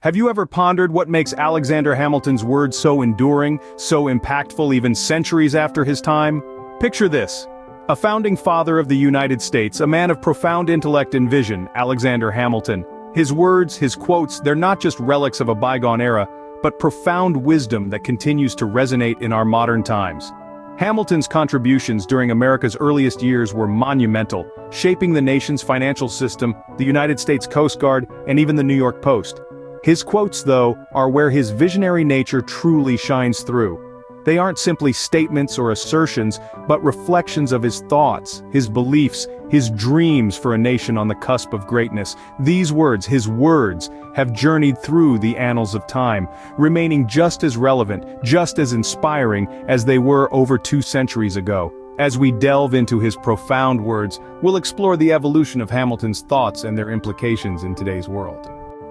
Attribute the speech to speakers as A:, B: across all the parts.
A: Have you ever pondered what makes Alexander Hamilton's words so enduring, so impactful even centuries after his time? Picture this. A founding father of the United States, a man of profound intellect and vision, Alexander Hamilton. His words, his quotes, they're not just relics of a bygone era, but profound wisdom that continues to resonate in our modern times. Hamilton's contributions during America's earliest years were monumental, shaping the nation's financial system, the United States Coast Guard, and even the New York Post. His quotes, though, are where his visionary nature truly shines through. They aren't simply statements or assertions, but reflections of his thoughts, his beliefs, his dreams for a nation on the cusp of greatness. These words, his words, have journeyed through the annals of time, remaining just as relevant, just as inspiring as they were over 2 centuries ago. As we delve into his profound words, we'll explore the evolution of Hamilton's thoughts and their implications in today's world.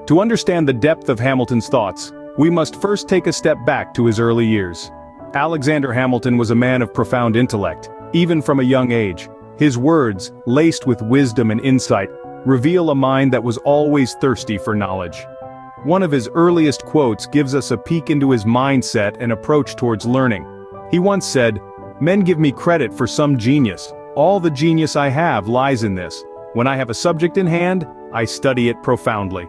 A: To understand the depth of Hamilton's thoughts, we must first take a step back to his early years. Alexander Hamilton was a man of profound intellect, even from a young age. His words, laced with wisdom and insight, reveal a mind that was always thirsty for knowledge. One of his earliest quotes gives us a peek into his mindset and approach towards learning. He once said, "Men give me credit for some genius. All the genius I have lies in this. When I have a subject in hand, I study it profoundly."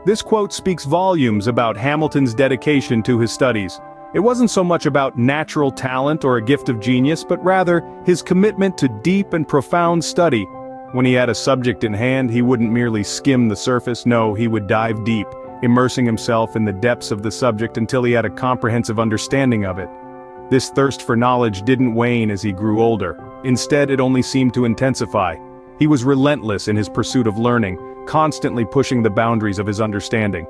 A: This quote speaks volumes about Hamilton's dedication to his studies. It wasn't so much about natural talent or a gift of genius, but rather his commitment to deep and profound study. When he had a subject in hand, he wouldn't merely skim the surface, no, he would dive deep, immersing himself in the depths of the subject until he had a comprehensive understanding of it. This thirst for knowledge didn't wane as he grew older. Instead, it only seemed to intensify. He was relentless in his pursuit of learning, constantly pushing the boundaries of his understanding.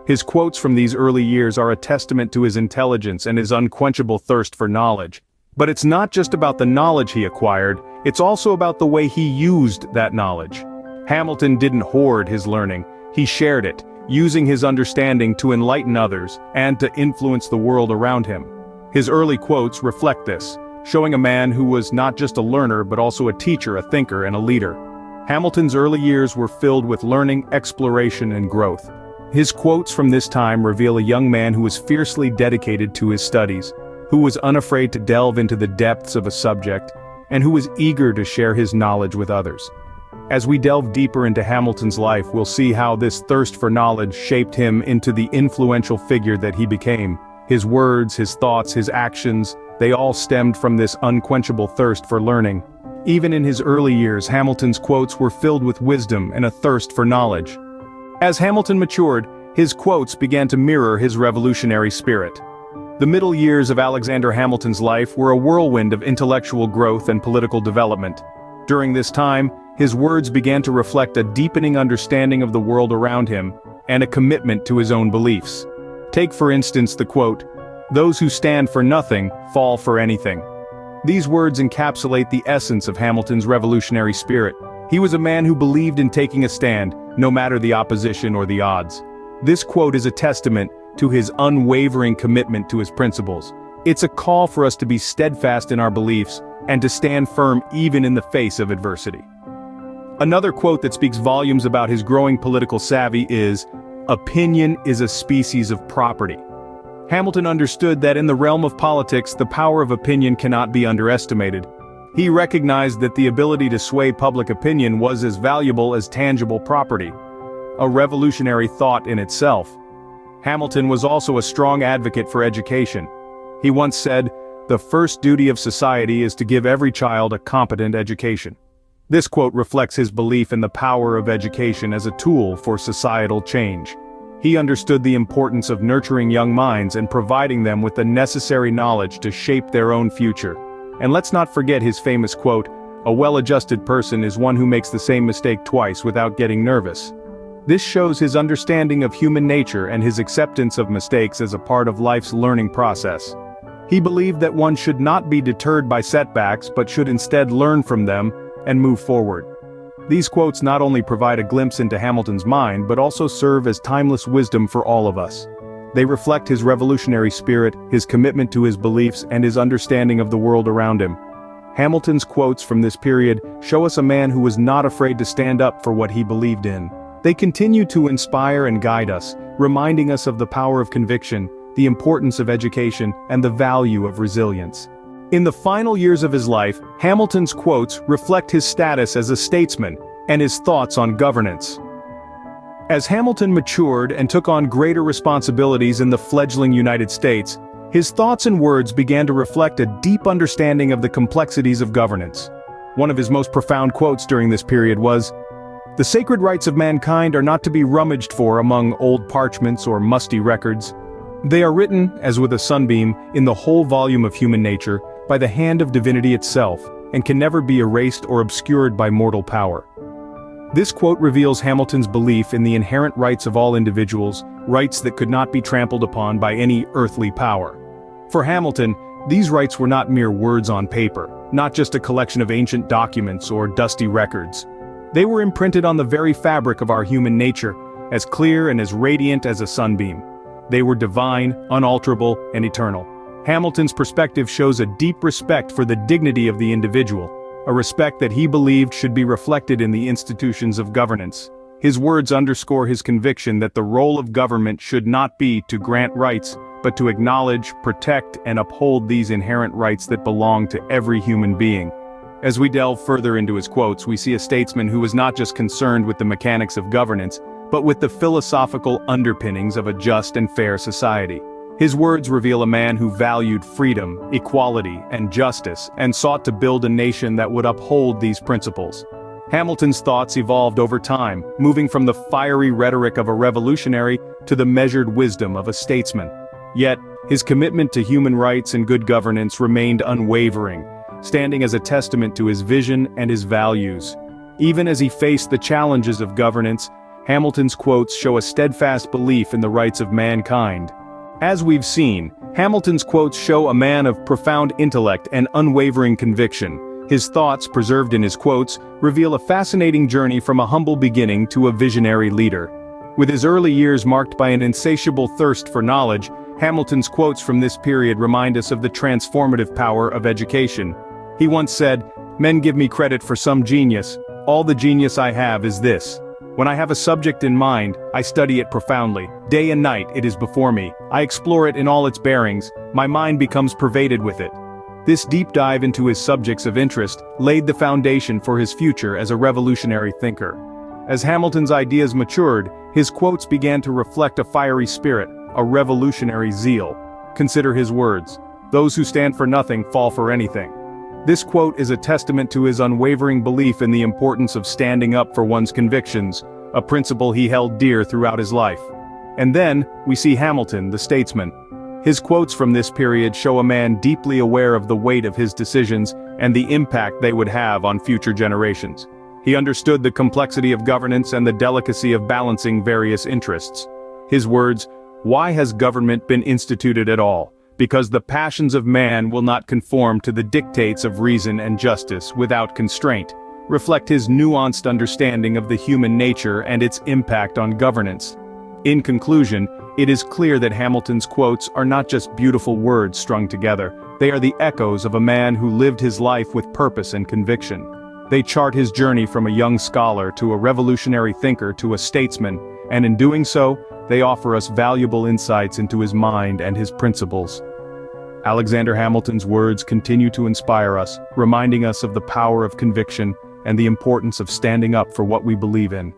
A: His quotes from these early years are a testament to his intelligence and his unquenchable thirst for knowledge. But it's not just about the knowledge he acquired, it's also about the way he used that knowledge. Hamilton didn't hoard his learning, he shared it, using his understanding to enlighten others and to influence the world around him. His early quotes reflect this, showing a man who was not just a learner but also a teacher, a thinker, and a leader. Hamilton's early years were filled with learning, exploration, and growth. His quotes from this time reveal a young man who was fiercely dedicated to his studies, who was unafraid to delve into the depths of a subject, and who was eager to share his knowledge with others. As we delve deeper into Hamilton's life, we'll see how this thirst for knowledge shaped him into the influential figure that he became. His words, his thoughts, his actions, they all stemmed from this unquenchable thirst for learning. Even in his early years, Hamilton's quotes were filled with wisdom and a thirst for knowledge. As Hamilton matured, his quotes began to mirror his revolutionary spirit. The middle years of Alexander Hamilton's life were a whirlwind of intellectual growth and political development. During this time, his words began to reflect a deepening understanding of the world around him and a commitment to his own beliefs. Take for instance the quote, "Those who stand for nothing fall for anything." These words encapsulate the essence of Hamilton's revolutionary spirit. He was a man who believed in taking a stand, no matter the opposition or the odds. This quote is a testament to his unwavering commitment to his principles. It's a call for us to be steadfast in our beliefs and to stand firm even in the face of adversity. Another quote that speaks volumes about his growing political savvy is, "Opinion is a species of property." Hamilton understood that in the realm of politics, the power of opinion cannot be underestimated. He recognized that the ability to sway public opinion was as valuable as tangible property. A revolutionary thought in itself. Hamilton was also a strong advocate for education. He once said, "The first duty of society is to give every child a competent education." This quote reflects his belief in the power of education as a tool for societal change. He understood the importance of nurturing young minds and providing them with the necessary knowledge to shape their own future. And let's not forget his famous quote, "A well-adjusted person is one who makes the same mistake twice without getting nervous." This shows his understanding of human nature and his acceptance of mistakes as a part of life's learning process. He believed that one should not be deterred by setbacks but should instead learn from them and move forward. These quotes not only provide a glimpse into Hamilton's mind but also serve as timeless wisdom for all of us. They reflect his revolutionary spirit, his commitment to his beliefs, and his understanding of the world around him. Hamilton's quotes from this period show us a man who was not afraid to stand up for what he believed in. They continue to inspire and guide us, reminding us of the power of conviction, the importance of education, and the value of resilience. In the final years of his life, Hamilton's quotes reflect his status as a statesman and his thoughts on governance. As Hamilton matured and took on greater responsibilities in the fledgling United States, his thoughts and words began to reflect a deep understanding of the complexities of governance. One of his most profound quotes during this period was, "The sacred rights of mankind are not to be rummaged for among old parchments or musty records. They are written, as with a sunbeam, in the whole volume of human nature, by the hand of divinity itself, and can never be erased or obscured by mortal power." This quote reveals Hamilton's belief in the inherent rights of all individuals, rights that could not be trampled upon by any earthly power. For Hamilton, these rights were not mere words on paper, not just a collection of ancient documents or dusty records. They were imprinted on the very fabric of our human nature, as clear and as radiant as a sunbeam. They were divine, unalterable, and eternal. Hamilton's perspective shows a deep respect for the dignity of the individual, a respect that he believed should be reflected in the institutions of governance. His words underscore his conviction that the role of government should not be to grant rights, but to acknowledge, protect, and uphold these inherent rights that belong to every human being. As we delve further into his quotes, we see a statesman who was not just concerned with the mechanics of governance, but with the philosophical underpinnings of a just and fair society. His words reveal a man who valued freedom, equality, and justice, and sought to build a nation that would uphold these principles. Hamilton's thoughts evolved over time, moving from the fiery rhetoric of a revolutionary to the measured wisdom of a statesman. Yet, his commitment to human rights and good governance remained unwavering, standing as a testament to his vision and his values. Even as he faced the challenges of governance, Hamilton's quotes show a steadfast belief in the rights of mankind. As we've seen, Hamilton's quotes show a man of profound intellect and unwavering conviction. His thoughts, preserved in his quotes, reveal a fascinating journey from a humble beginning to a visionary leader. With his early years marked by an insatiable thirst for knowledge, Hamilton's quotes from this period remind us of the transformative power of education. He once said, "Men give me credit for some genius. All the genius I have is this. When I have a subject in mind, I study it profoundly. Day and night it is before me. I explore it in all its bearings. My mind becomes pervaded with it." This deep dive into his subjects of interest laid the foundation for his future as a revolutionary thinker. As Hamilton's ideas matured, his quotes began to reflect a fiery spirit, a revolutionary zeal. Consider his words, "Those who stand for nothing fall for anything." This quote is a testament to his unwavering belief in the importance of standing up for one's convictions, a principle he held dear throughout his life. And then, we see Hamilton, the statesman. His quotes from this period show a man deeply aware of the weight of his decisions and the impact they would have on future generations. He understood the complexity of governance and the delicacy of balancing various interests. His words, "Why has government been instituted at all? Because the passions of man will not conform to the dictates of reason and justice without constraint," reflect his nuanced understanding of the human nature and its impact on governance. In conclusion, it is clear that Hamilton's quotes are not just beautiful words strung together, they are the echoes of a man who lived his life with purpose and conviction. They chart his journey from a young scholar to a revolutionary thinker to a statesman, and in doing so, they offer us valuable insights into his mind and his principles. Alexander Hamilton's words continue to inspire us, reminding us of the power of conviction and the importance of standing up for what we believe in.